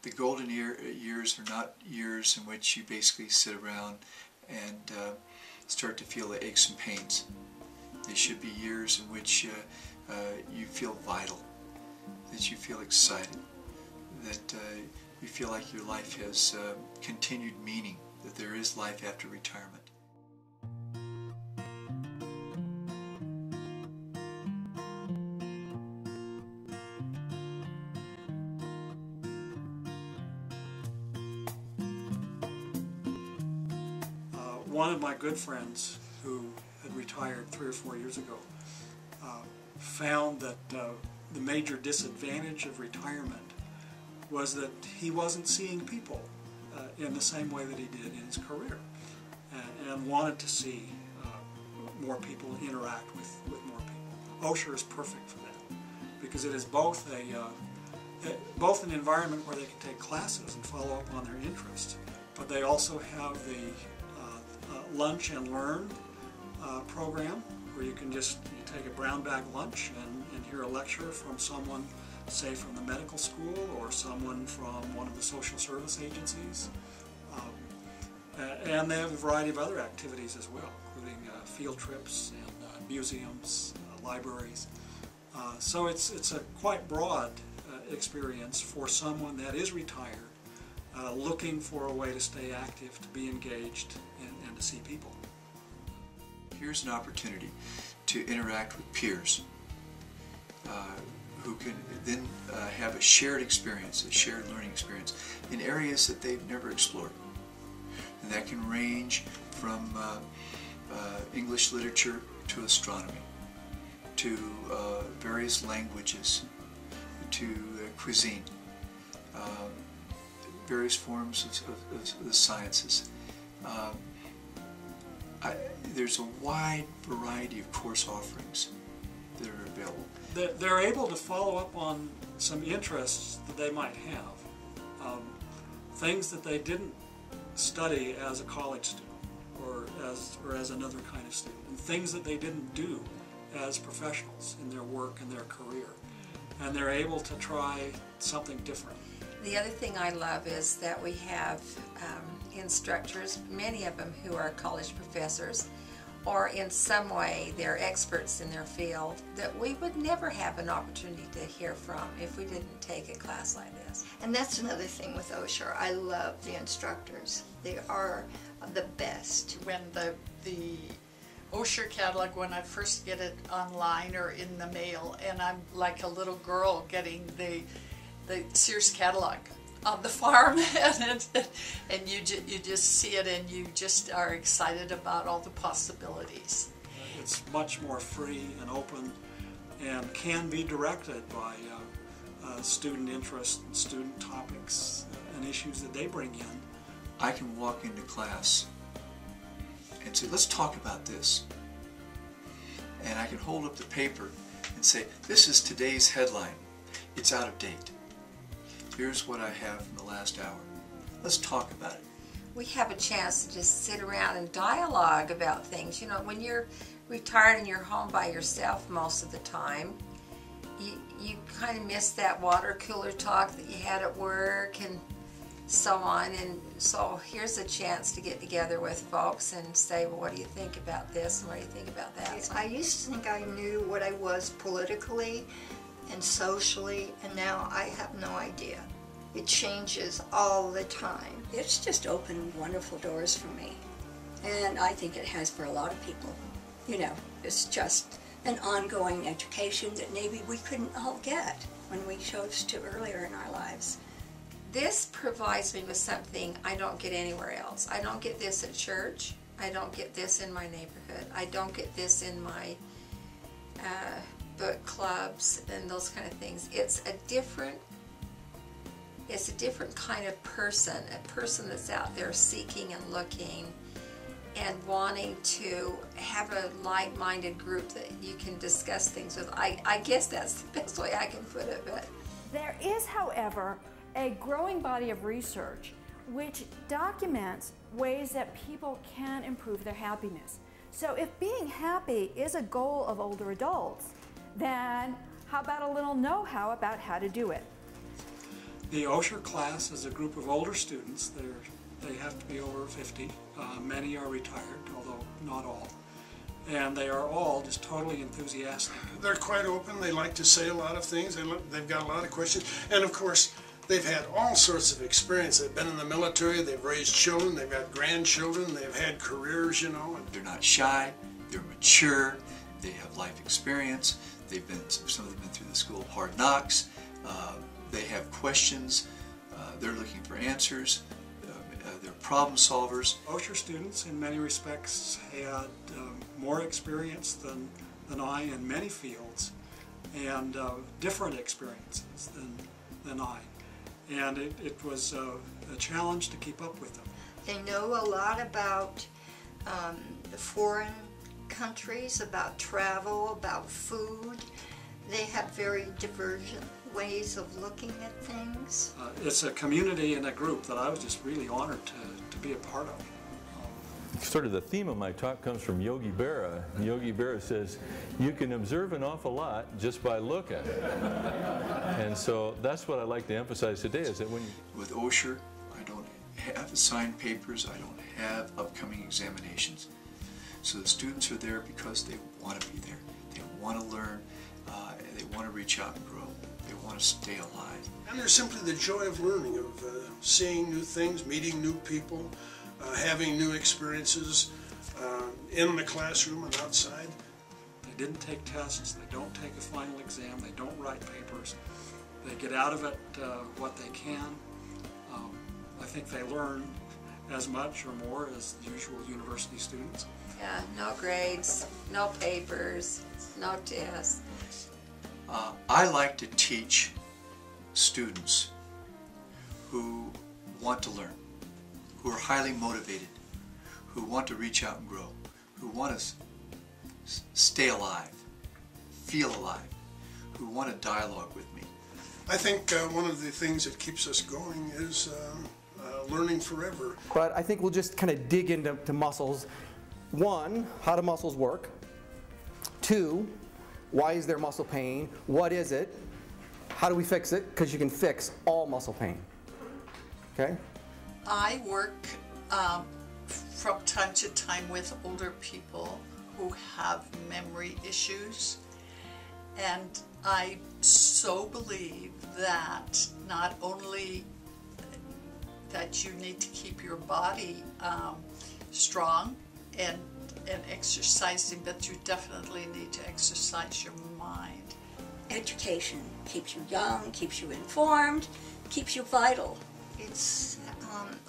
The golden years are not years in which you basically sit around and start to feel the aches and pains. They should be years in which you feel vital, that you feel excited, that you feel like your life has continued meaning, that there is life after retirement. One of my good friends who had retired 3 or 4 years ago found that the major disadvantage of retirement was that he wasn't seeing people in the same way that he did in his career, and wanted to see more people, interact with more people. Osher is perfect for that, because it is both an environment where they can take classes and follow up on their interests, but they also have the lunch and learn program, where you can you take a brown bag lunch and hear a lecture from someone, say from the medical school or someone from one of the social service agencies. And they have a variety of other activities as well, including field trips and museums, libraries. So it's a quite broad experience for someone that is retired, looking for a way to stay active, to be engaged, and to see people. Here's an opportunity to interact with peers who can then have a shared experience, a shared learning experience in areas that they've never explored. And that can range from English literature to astronomy, to various languages, to cuisine, various forms of the sciences. There's a wide variety of course offerings that are available. They're able to follow up on some interests that they might have, things that they didn't study as a college student or as another kind of student, and things that they didn't do as professionals in their work and their career, and they're able to try something different. The other thing I love is that we have instructors, many of them who are college professors, or in some way they're experts in their field, that we would never have an opportunity to hear from if we didn't take a class like this. And that's another thing with Osher. I love the instructors. They are the best. When the Osher catalog, when I first get it online or in the mail, and I'm like a little girl getting the Sears catalog on the farm, and you just see it and you just are excited about all the possibilities. It's much more free and open, and can be directed by student interest, student topics, and issues that they bring in. I can walk into class and say, let's talk about this. And I can hold up the paper and say, this is today's headline. It's out of date. Here's what I have from the last hour. Let's talk about it. We have a chance to just sit around and dialogue about things. You know, when you're retired and you're home by yourself most of the time, you kind of miss that water cooler talk that you had at work and so on. And so here's a chance to get together with folks and say, well, what do you think about this and what do you think about that? I used to think I knew what I was politically and socially, and now I have no idea. It changes all the time. It's just opened wonderful doors for me, and I think it has for a lot of people. You know, it's just an ongoing education that maybe we couldn't all get when we chose to earlier in our lives. This provides me with something I don't get anywhere else. I don't get this at church. I don't get this in my neighborhood. I don't get this in my book clubs and those kind of things. It's a different kind of person, a person that's out there seeking and looking and wanting to have a like-minded group that you can discuss things with. I guess that's the best way I can put it. But there is, however, a growing body of research which documents ways that people can improve their happiness. So if being happy is a goal of older adults, then how about a little know-how about how to do it? The Osher class is a group of older students. They have to be over 50. Many are retired, although not all. And they are all just totally enthusiastic. They're quite open. They like to say a lot of things. They've got a lot of questions. And of course, they've had all sorts of experience. They've been in the military, they've raised children, they've got grandchildren, they've had careers, you know. They're not shy, they're mature, they have life experience. Some of them have been through the school of hard knocks. They have questions. They're looking for answers. They're problem solvers. Osher students, in many respects, had more experience than I in many fields, and different experiences than I. And it was a challenge to keep up with them. They know a lot about the foreign countries, about travel, about food. They have very divergent ways of looking at things. It's a community and a group that I was just really honored to be a part of. Sort of the theme of my talk comes from Yogi Berra. Yogi Berra says, you can observe an awful lot just by looking. And so that's what I like to emphasize today, is that when you... With Osher, I don't have assigned papers, I don't have upcoming examinations. So the students are there because they want to be there. They want to learn, they want to reach out and grow. They want to stay alive. And there's simply the joy of learning, of seeing new things, meeting new people, having new experiences in the classroom and outside. They didn't take tests, they don't take a final exam, they don't write papers. They get out of it what they can. I think they learn as much or more as the usual university students. Yeah, no grades, no papers, no tests. I like to teach students who want to learn, who are highly motivated, who want to reach out and grow, who want to stay alive, feel alive, who want to dialogue with me. I think one of the things that keeps us going is learning forever. But I think we'll just kind of dig into muscles. One, how do muscles work? Two, why is there muscle pain? What is it? How do we fix it? Because you can fix all muscle pain. Okay? I work from time to time with older people who have memory issues, and I so believe that not only that you need to keep your body strong and exercising, but you definitely need to exercise your mind. Education keeps you young, keeps you informed, keeps you vital. It's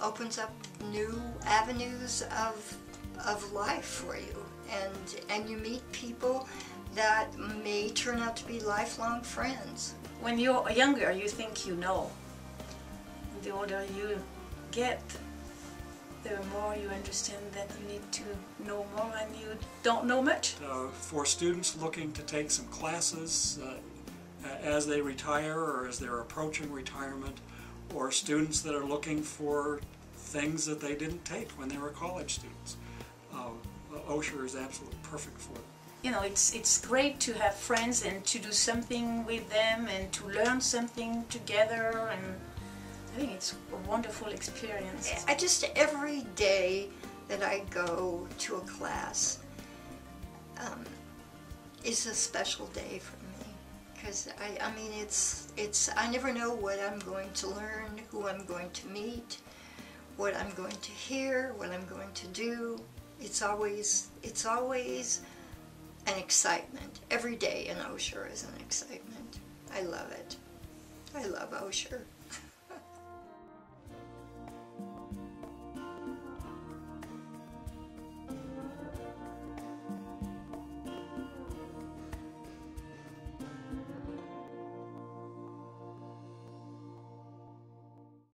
opens up new avenues of life for you, and you meet people that may turn out to be lifelong friends. When you're younger, you think you know. The older you get, the more you understand that you need to know more and you don't know much. For students looking to take some classes as they retire or as they're approaching retirement, or students that are looking for things that they didn't take when they were college students, Osher is absolutely perfect for them. You know, it's great to have friends and to do something with them and to learn something together, and I think it's a wonderful experience. Every day that I go to a class is a special day for me, because I mean I never know what I'm going to learn, who I'm going to meet, what I'm going to hear, what I'm going to do. It's always an excitement. Every day in Osher is an excitement. I love it. I love Osher.